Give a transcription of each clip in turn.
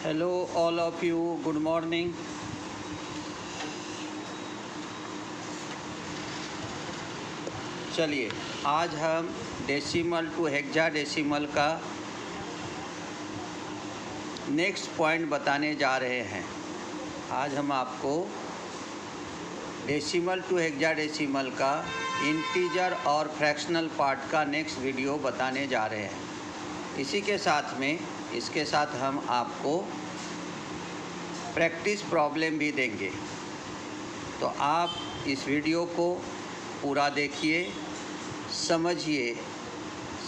Hello all of you, good morning. चलिए आज हम डेसिमल टू हेक्साडेसिमल का नेक्स्ट पॉइंट बताने जा रहे हैं। आज हम आपको डेसिमल टू हेक्साडेसिमल का इंटीजर और फ्रैक्शनल पार्ट का नेक्स्ट वीडियो बताने जा रहे हैं। इसके साथ हम आपको प्रैक्टिस प्रॉब्लम भी देंगे। तो आप इस वीडियो को पूरा देखिए, समझिए,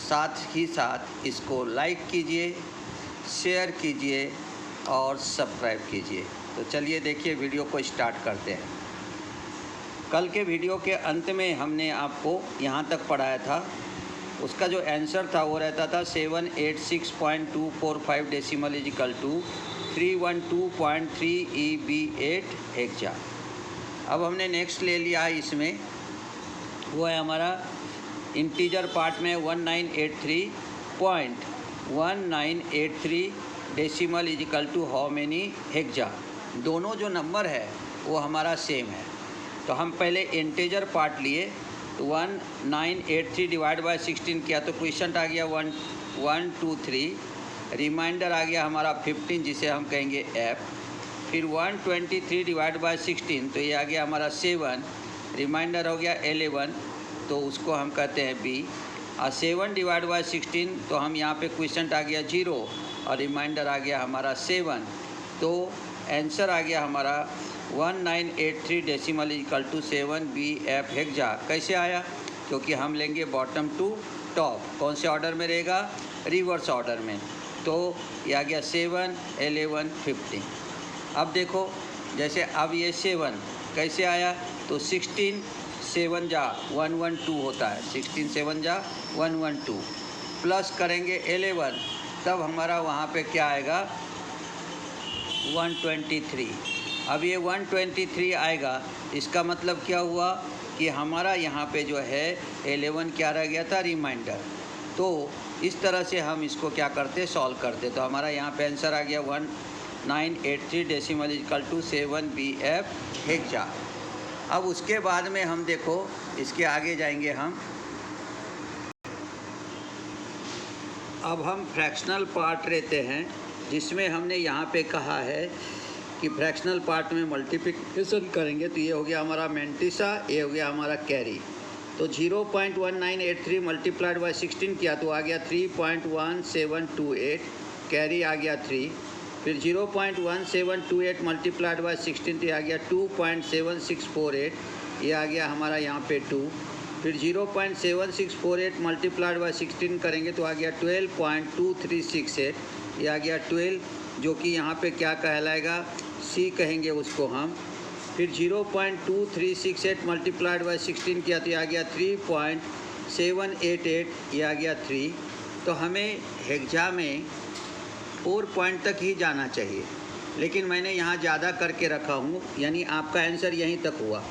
साथ ही साथ इसको लाइक कीजिए, शेयर कीजिए और सब्सक्राइब कीजिए। तो चलिए देखिए, वीडियो को स्टार्ट करते हैं। कल के वीडियो के अंत में हमने आपको यहाँ तक पढ़ाया था। उसका जो आंसर था वो रहता था 786.245 decimal is equal to 312.3 EB8 hexa. अब हमने नेक्स्ट ले लिया है, इसमें वो है हमारा इंटीजर पार्ट में 1983.1983 decimal is equal to how many hexa. दोनों जो नंबर है वो हमारा सेम है। तो हम पहले इंटीजर पार्ट लिए, तो 1983 डिवाइड बाय 16 किया तो क्वेश्चन आ गया 123, रिमाइंडर आ गया हमारा 15 जिसे हम कहेंगे F। फिर 123 डिवाइड बाय 16 तो ये आ गया हमारा 7, रिमाइंडर हो गया 11 तो उसको हम कहते हैं B। और 7 डिवाइड बाय 16 तो हम यहाँ पे क्वेश्चन आ गया 0 और रिमाइंडर आ गया हमारा 7। तो आंसर आ गया हमारा 1983 decimal equal to 7BF hexa. कैसे आया? क्योंकि हम लेंगे बॉटम टू टॉप। कौन से ऑर्डर में रहेगा? रिवर्स ऑर्डर में। तो ये आ गया 7, 11, 15। अब देखो, जैसे अब ये 7 कैसे आया? तो 16 7 जा 112 होता है, 16 7 जा 112 प्लस करेंगे 11, तब हमारा वहाँ पे क्या आएगा? 123। अब ये 123 आएगा, इसका मतलब क्या हुआ कि हमारा यहाँ पे जो है 11 क्या रह गया था? रिमाइंडर। तो इस तरह से हम इसको क्या करते? सॉल्व करते। तो हमारा यहाँ पे आंसर आ गया 1983 decimal equal to 7BF hexa. अब उसके बाद में हम देखो, इसके आगे जाएंगे हम। अब हम फ्रैक्शनल पार्ट लेते हैं, जिसमें हमने यहाँ पे कहा है कि फ्रैक्शनल पार्ट में मल्टीप्लिकेशन करेंगे। तो ये हो गया हमारा मेंटिसा, ये हो गया हमारा कैरी। तो 0.1983 मल्टीप्लाइड बाय 16 किया तो आ गया 3.1728, कैरी आ गया 3। फिर 0.1728 मल्टीप्लाइड बाय 16 तो आ गया 2.7648, ये आ गया हमारा यहाँ पे 2। फिर 0.7648 मल्टीप्लाइड बाय 16 करेंगे तो आ गया 12.2368, ये आ गया 12, जो कि यहाँ पे क्या कहलाएगा? C कहेंगे उसको हम। फिर 0.2368 मल्टीप्लाइड बाय 16 किया तो आ गया 3.788, ये आ गया 3। तो हमें हेक्सा में 4 पॉइंट तक ही जाना चाहिए, लेकिन मैंने यहाँ ज़्यादा करके रखा हूँ, यानी आपका आंसर यहीं तक हुआ।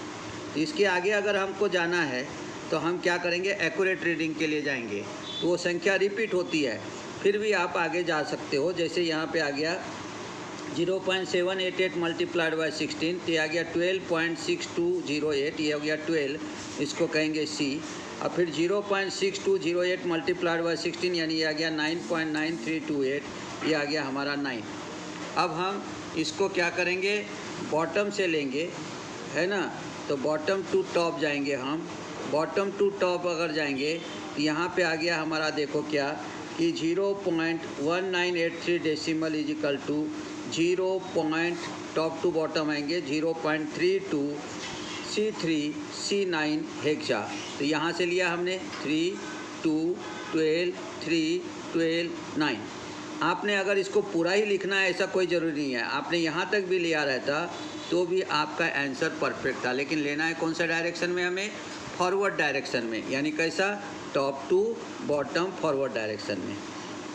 तो इसके आगे अगर हमको जाना है तो हम क्या करेंगे? एक्यूरेट रीडिंग के लिए जाएंगे। तो वो संख्या रिपीट होती है, फिर भी आप आगे जा सकते हो। जैसे यहाँ पे आ गया 0.788 मल्टीप्लाइड बाय 16 तो आ गया 12.6208, ये हो गया 12, इसको कहेंगे C। और फिर 0.6208 मल्टीप्लाइड बाय 16 यानी ये आ गया 9.9328, ये आ गया हमारा 9। अब हम इसको क्या करेंगे? बॉटम से लेंगे, है ना। तो बॉटम टू टॉप जाएंगे हम। बॉटम टू टॉप अगर जाएंगे तो यहाँ पे आ गया हमारा, देखो क्या कि 0.1983 decimal is equal to 0. Top to bottom आएंगे 0.32 C3 C9 हेक्सा। तो यहाँ से लिया हमने 3 2 12 3 12 9। आपने अगर इसको पूरा ही लिखना है ऐसा कोई ज़रूरी नहीं है, आपने यहाँ तक भी लिया रहता तो भी आपका आंसर परफेक्ट था। लेकिन लेना है कौन सा डायरेक्शन में? हमें फॉरवर्ड डायरेक्शन में, यानी कैसा? Top to bottom forward direction में।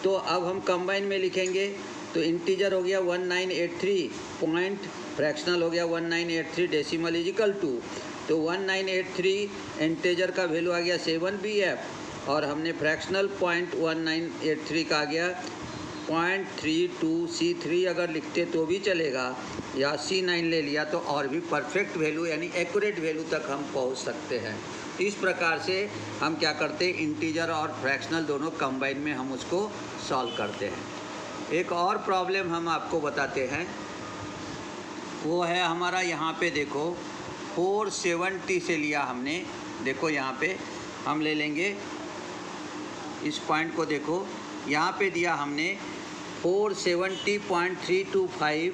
तो अब हम कंबाइन में लिखेंगे। तो इंटीजर हो गया 1983 पॉइंट, फ्रैक्शनल हो गया 1983 डेसिमल इजिकल टू, तो 1983 इंटीजर का वैल्यू आ गया 7BF और हमने फ्रैक्शनल पॉइंट 1983 का आ गया 0.32 C3 अगर लिखते तो भी चलेगा, या C9 ले लिया तो और भी परफेक्ट वैल्यू यानी एक्यूरेट वैल्यू तक हम पहुंच सकते हैं। इस प्रकार से हम क्या करते हैं, इंटीजर और फ्रैक्शनल दोनों कंबाइन में हम उसको सॉल्व करते हैं। एक और प्रॉब्लम हम आपको बताते हैं, वो है हमारा यहाँ पे देखो 470 से लिया हमने। देखो यहाँ पे हम ले लेंगे इस पॉइंट को, देखो यहाँ पे दिया हमने 470.325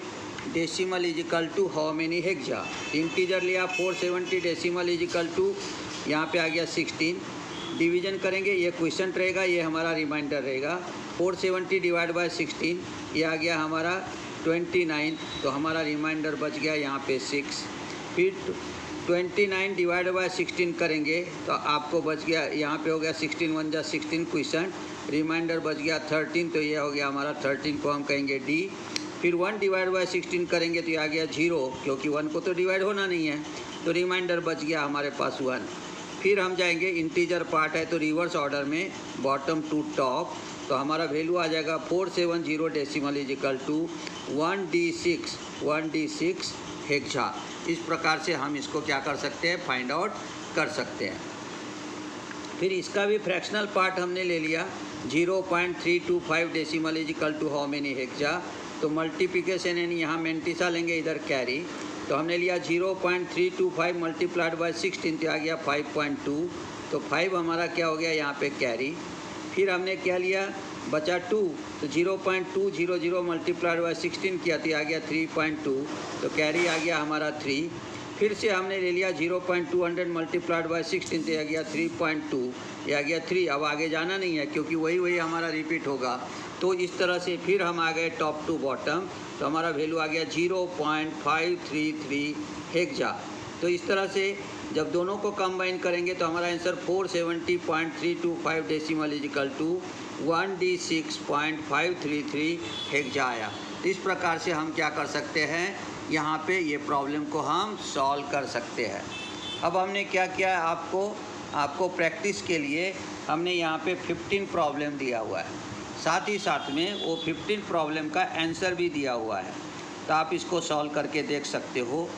decimal is equal to how many hexa. Integer लिया 470, डेसिमल इज इक्वल टू यहाँ पे आ गया 16। डिवीजन करेंगे, ये क्वेश्चन रहेगा, ये हमारा रिमाइंडर रहेगा। 470 डिवाइड बाय 16, ये आ गया हमारा 29, तो हमारा रिमाइंडर बच गया यहाँ पे 6। फिर 29 डिवाइड बाय 16 करेंगे तो आपको बच गया, यहाँ पे हो गया 16 1 जा 16 क्वेश्चन, रिमाइंडर बच गया 13, तो ये हो गया हमारा 13 को हम कहेंगे डी। फिर 1 डिवाइड बाय 16 करेंगे तो ये आ गया 0, क्योंकि 1 को तो डिवाइड होना नहीं है, तो रिमाइंडर बच गया हमारे पास 1। फिर हम जाएंगे, इंटीजर पार्ट है तो रिवर्स ऑर्डर में बॉटम टू टॉप, तो हमारा वैल्यू आ जाएगा 470 decimal is equal to 1d6 hexa. इस प्रकार से हम इसको क्या कर सकते हैं, फाइंड आउट कर सकते हैं। फिर इसका भी फ्रैक्शनल पार्ट हमने ले लिया 0.325 decimal is equal to how many hexa, तो मल्टीप्लिकेशन यानी यहाँ मेंटिसा लेंगे, इधर कैरी, तो हमने लिया 0.325 मल्टीप्लाइड बाय 16, तो आ गया 5.2, तो 5 हमारा क्या हो गया यहाँ पे कैरी। फिर हमने क्या लिया, बचा 2, तो 0.200 मल्टीप्लाइड बाय 16 किया तो आ गया 3.2, तो कैरी आ गया हमारा 3। फिर से हमने ले लिया 0.200 मल्टीप्लाइड बाय 16, तो आ गया 3.2, ये आ गया 3। अब आगे जाना नहीं है क्योंकि वही हमारा रिपीट होगा, तो इस तरह से फिर हम आ गए टॉप टू बॉटम, तो हमारा वैल्यू आ गया 0.533 हेक्सा। तो इस तरह से जब दोनों को कंबाइन करेंगे तो हमारा answer 470.325 decimal is equal to 1d6.533 hexa आया। इस प्रकार से हम क्या कर सकते हैं, यहाँ पे ये प्रॉब्लम को हम सॉल्व कर सकते हैं। अब हमने क्या किया, आपको प्रैक्टिस के लिए हमने यहाँ पे 15 प्रॉब्लम दिया हुआ है, साथ ही साथ में वो 15 प्रॉब्लम का आंसर भी दिया हुआ है, तो आप इसको सॉल्व करके देख सकते हो।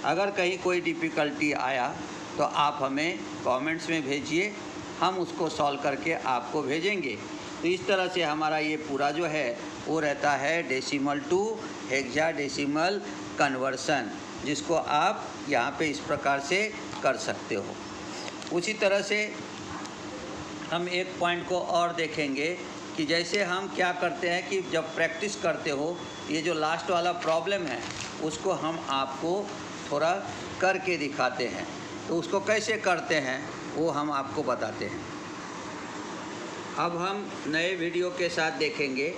अगर कहीं कोई डिफ़िकल्टी आया तो आप हमें कमेंट्स में भेजिए, हम उसको सॉल्व करके आपको भेजेंगे। तो इस तरह से हमारा ये पूरा जो है वो रहता है डेसिमल टू हेक्साडेसिमल कन्वर्सन, जिसको आप यहाँ पे इस प्रकार से कर सकते हो। उसी तरह से हम एक पॉइंट को और देखेंगे कि जैसे हम क्या करते हैं कि जब प्रैक्टिस करते हो, ये जो लास्ट वाला प्रॉब्लम है उसको हम आपको थोड़ा करके दिखाते हैं, तो उसको कैसे करते हैं वो हम आपको बताते हैं। अब हम नए वीडियो के साथ देखेंगे।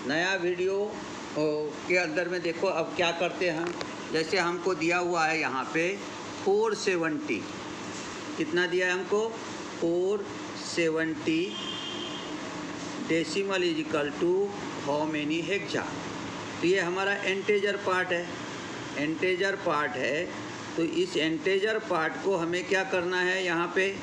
नया वीडियो के अंदर में देखो अब क्या करते हैं हम, जैसे हमको दिया हुआ है यहाँ पे 470, कितना दिया है हमको 470 decimal is equal to how many hexa. तो ये हमारा इंटीजर पार्ट है, इंटीजर पार्ट है, तो इस इंटीजर पार्ट को हमें क्या करना है, यहाँ पे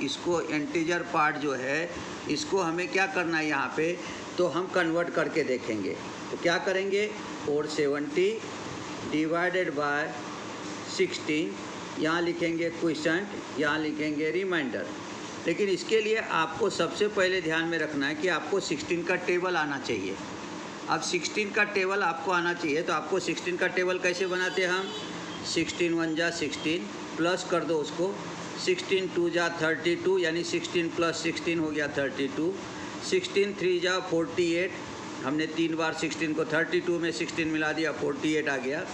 इसको इंटीजर पार्ट जो है इसको हमें क्या करना है यहाँ पे, तो हम कन्वर्ट करके देखेंगे। तो क्या करेंगे, 470 डिवाइडेड बाय 16, यहाँ लिखेंगे क्वोशंट, यहाँ लिखेंगे रिमाइंडर। लेकिन इसके लिए आपको सबसे पहले ध्यान में रखना है कि आपको 16 का टेबल आना चाहिए। अब 16 का टेबल आपको आना चाहिए, तो आपको 16 का टेबल कैसे बनाते हैं हम, 16 1 जा 16 प्लस कर दो उसको, 16 2 जा 32 यानी 16 प्लस 16 हो गया 32, 16 3 जा 48, हमने 3 बार 16 को 32 में 16 मिला दिया 48 आ गया,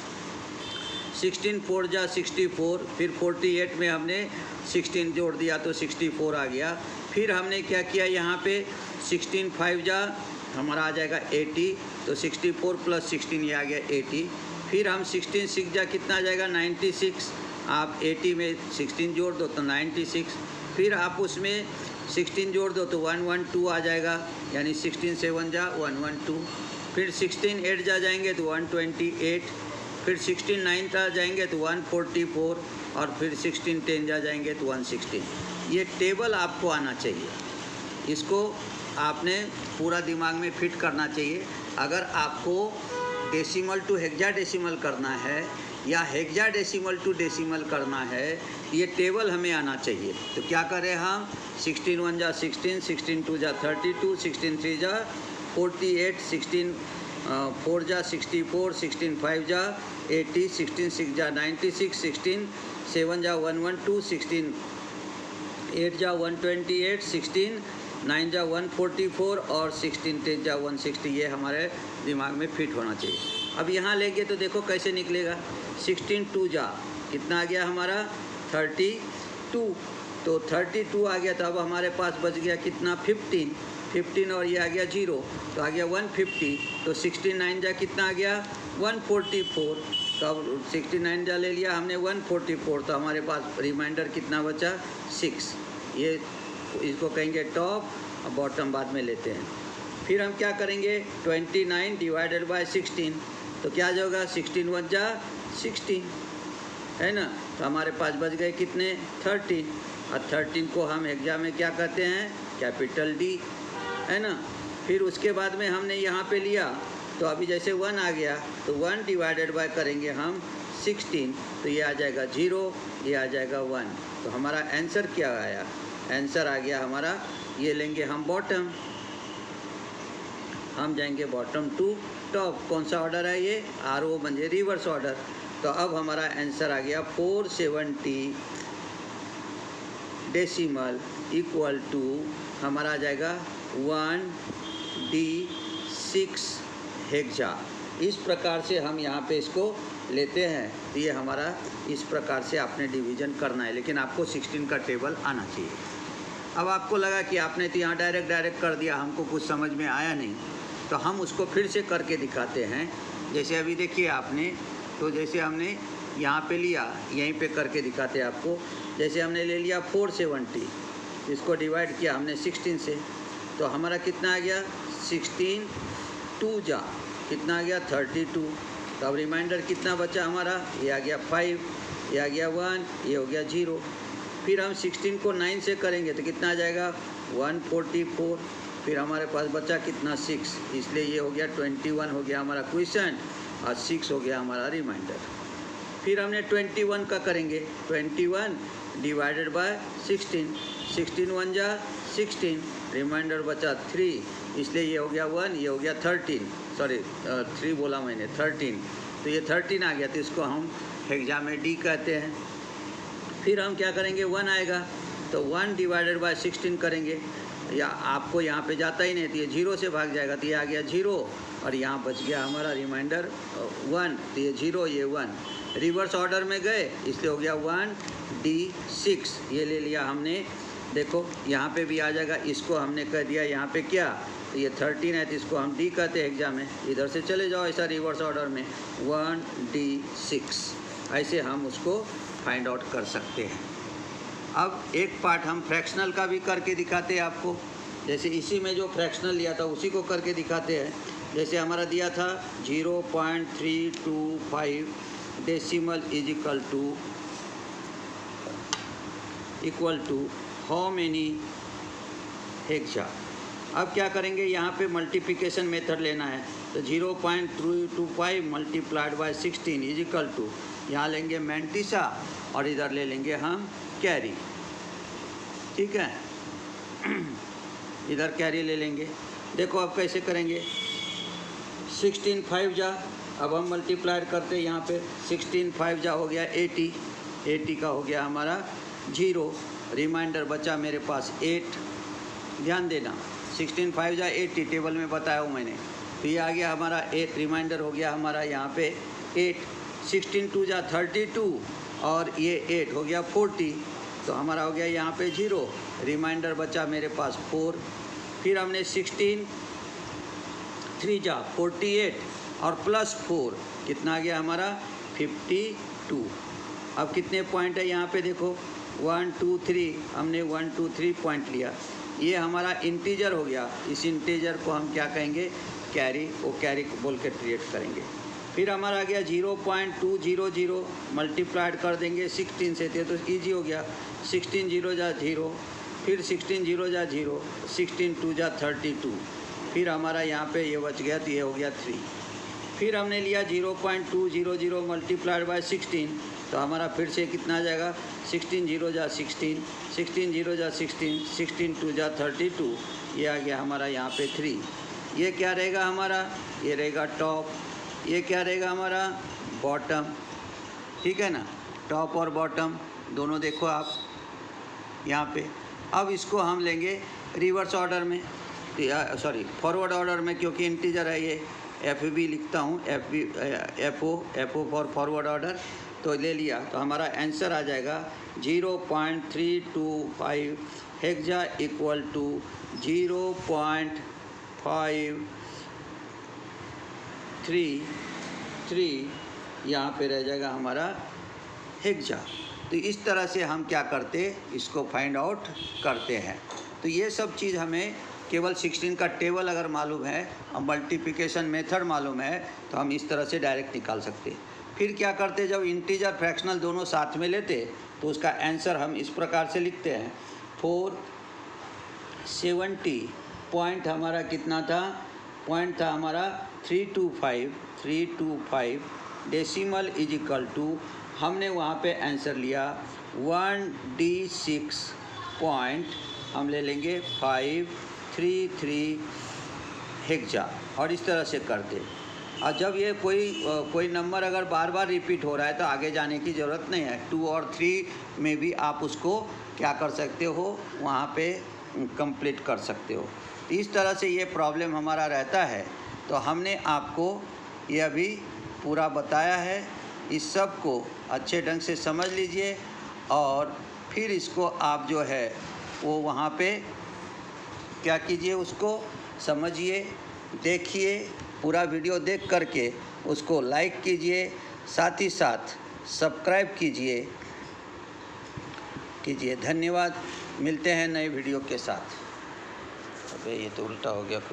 16 4 जा 64, फिर 48 में हमने 16 जोड़ दिया तो 64 आ गया। फिर हमने क्या किया यहाँ पे 16 5 जा हमारा आ जाएगा 80, तो 64 प्लस 16 ये आ गया 80। फिर हम 16 6 जा कितना आ जाएगा 96, आप 80 में 16 जोड़ दो तो 96, फिर आप उसमें 16 जोड़ दो तो 112 आ जाएगा, यानी 16 7 जा 112, फिर 16 8 जा जाएंगे तो 128, फिर 16 9 जा जाएंगे तो 144, और फिर 16 10 जा जाएंगे तो 116। ये टेबल आपको आना चाहिए, इसको आपने पूरा दिमाग में फिट करना चाहिए। अगर आपको डेसिमल टू हेक्साडेसिमल करना है या हेक्साडेसिमल टू डेसिमल करना है, ये टेबल हमें आना चाहिए। तो क्या करें हम, 16 1 जा 16, 16 2 जा 32, 16 3 जा 48, 16 4 जा 64, 16 5 जा 80, 16 6 जा 96, 16 7 जा 112, 16 8 जा 128, 16 9 जा 144 और 16 10 जा 160। ये हमारे दिमाग में फिट होना चाहिए। अब यहाँ लेंगे तो देखो कैसे निकलेगा। 16 2 जा कितना आ गया हमारा 32, तो 32 आ गया। तो अब हमारे पास बच गया कितना 15 और ये आ गया 0, तो आ गया 150। तो 16 9 जा कितना आ गया 144। तो अब 69 जा ले लिया हमने 144, तो हमारे पास रिमाइंडर कितना बचा 6। ये इसको कहेंगे टॉप और बॉटम बाद में लेते हैं। फिर हम क्या करेंगे 29 डिवाइडेड बाय 16, तो क्या जाएगा 16 1 जा 16 है ना। तो हमारे पास बच गए कितने 13, और 13 को हम हेक्सा में क्या कहते हैं कैपिटल D है ना। फिर उसके बाद में हमने यहाँ पे लिया, तो अभी जैसे 1 आ गया तो 1 डिवाइडेड बाय करेंगे हम 16, तो ये आ जाएगा 0, ये आ जाएगा 1। तो हमारा आंसर क्या आया, आंसर आ गया हमारा, ये लेंगे हम बॉटम, हम जाएंगे बॉटम टू टॉप। कौन सा ऑर्डर है ये, RO म्हणजे रिवर्स ऑर्डर। तो अब हमारा आंसर आ गया 470 डेसिमल इक्वल टू हमारा आ जाएगा 1D6 हेक्सा। इस प्रकार से हम यहाँ पे इसको लेते हैं। तो ये हमारा इस प्रकार से आपने डिवीज़न करना है, लेकिन आपको 16 का टेबल आना चाहिए। अब आपको लगा कि आपने तो यहाँ डायरेक्ट कर दिया, हमको कुछ समझ में आया नहीं, तो हम उसको फिर से करके दिखाते हैं। जैसे अभी देखिए आपने, तो जैसे हमने यहाँ पे लिया, यहीं पे करके दिखाते हैं आपको। जैसे हमने ले लिया 470, इसको डिवाइड किया हमने 16 से, तो हमारा कितना आ गया 16 2 जा कितना आ गया 32। तो अब रिमाइंडर कितना बचा हमारा, ये आ गया 5, ये आ गया 1, ये हो गया 0। फिर हम 16 को 9 से करेंगे तो कितना आ जाएगा 144। फिर हमारे पास बचा कितना 6, इसलिए ये हो गया 21 हो गया हमारा क्वेश्चन, और 6 हो गया हमारा रिमाइंडर। फिर हमने 21 का करेंगे, 21 डिवाइडेड बाय 16, 16 1 जा 16, रिमाइंडर बचा 3, इसलिए ये हो गया 1, ये हो गया 13, सॉरी 3 बोला मैंने 13। तो ये 13 आ गया, तो इसको हम हेक्सा में D कहते हैं। फिर हम क्या करेंगे 1 आएगा, तो 1 डिवाइडेड बाय 16 करेंगे, या आपको यहाँ पे जाता ही नहीं, तो ये 0 से भाग जाएगा, तो ये आ गया 0, और यहाँ बच गया हमारा रिमाइंडर 1, तो ये 0 ये 1, रिवर्स ऑर्डर में गए, इसलिए हो गया 1D6। ये ले लिया हमने, देखो यहाँ पे भी आ जाएगा, इसको हमने कह दिया यहाँ पे क्या, तो ये 13 है, तो इसको हम D कहते हैं एग्जाम में। इधर से चले जाओ ऐसा रिवर्स ऑर्डर में 1D6, ऐसे हम उसको फाइंड आउट कर सकते हैं। अब एक पार्ट हम फ्रैक्शनल का भी करके दिखाते हैं आपको। जैसे इसी में जो फ्रैक्शनल लिया था उसी को करके दिखाते हैं। जैसे हमारा दिया था 0.325 decimal is equal to how many hexa. अब क्या करेंगे, यहाँ पे मल्टीप्लिकेशन मेथड लेना है, तो 0.325 multiplied by 16 is equal to, यहाँ लेंगे मैंटिसा और इधर ले लेंगे हम कैरी, ठीक है। इधर कैरी ले लेंगे। देखो अब कैसे करेंगे, 16 5 जा, अब हम मल्टीप्लाइड करते हैं यहाँ पे, 16 5 जा हो गया 80, 80 का हो गया हमारा 0, रिमाइंडर बचा मेरे पास 8। ध्यान देना 16 5 जा 80 टेबल में बताया हूँ मैंने, तो ये आ गया हमारा 8, रिमाइंडर हो गया हमारा यहाँ पे 8। 16 2 जा 32 और ये 8 हो गया 40, तो हमारा हो गया यहाँ पे 0, रिमाइंडर बचा मेरे पास 4। फिर हमने 16 3 जा 48 और प्लस 4 कितना आ गया हमारा 52। अब कितने पॉइंट है यहाँ पे देखो 1 2 3, हमने 1 2 3 पॉइंट लिया, ये हमारा इंटीजर हो गया। इस इंटीजर को हम क्या कहेंगे कैरी, वो कैरी बोल के क्रिएट करेंगे। फिर हमारा आ गया 0.200 मल्टीप्लाइड कर देंगे 16 से, तो ईजी हो गया। 16 0 जा 0, फिर 16 0 जा 0, 16 2 जा 32, फिर हमारा यहाँ पे ये बच गया तो ये हो गया 3। फिर हमने लिया 0.200 मल्टीप्लाइड बाय 16, तो हमारा फिर से कितना आ जाएगा 16 0 जा 16, 16 0 जा 16, 16 2 जा 32, ये आ गया हमारा यहाँ पे 3। ये क्या रहेगा हमारा, ये रहेगा टॉप, ये क्या रहेगा हमारा बॉटम, ठीक है ना। टॉप और बॉटम दोनों देखो आप यहाँ पे। अब इसको हम लेंगे रिवर्स ऑर्डर में, सॉरी फॉरवर्ड ऑर्डर में, क्योंकि इंटीजर है ये एफ बी लिखता हूँ, F O for forward order. तो ले लिया तो हमारा आंसर आ जाएगा 0.325 हेक्सा इक्वल टू 0.533 यहाँ पे रह जाएगा हमारा हेक्सा। तो इस तरह से हम क्या करते, इसको फाइंड आउट करते हैं। तो ये सब चीज़ हमें केवल 16 का टेबल अगर मालूम है और मल्टीप्लिकेशन मेथड मालूम है तो हम इस तरह से डायरेक्ट निकाल सकते। फिर क्या करते, जब इंटीजर फ्रैक्शनल दोनों साथ में लेते तो उसका आंसर हम इस प्रकार से लिखते हैं 470 पॉइंट हमारा कितना था, पॉइंट था हमारा 325 डेसिमल इज इक्वल टू, हमने वहाँ पे आंसर लिया 1D6 पॉइंट हम ले लेंगे 533 हेक्सा, और इस तरह से करते। और जब ये कोई नंबर अगर बार बार रिपीट हो रहा है तो आगे जाने की ज़रूरत नहीं है, 2 और 3 में भी आप उसको क्या कर सकते हो, वहाँ पे कंप्लीट कर सकते हो। इस तरह से ये प्रॉब्लम हमारा रहता है। तो हमने आपको ये अभी पूरा बताया है, इस सब को अच्छे ढंग से समझ लीजिए और फिर इसको आप जो है वो वहाँ पे क्या कीजिए, उसको समझिए, देखिए, पूरा वीडियो देख करके उसको लाइक कीजिए, साथ ही साथ सब्सक्राइब कीजिए। धन्यवाद, मिलते हैं नए वीडियो के साथ। अबे ये तो उल्टा हो गया कुछ।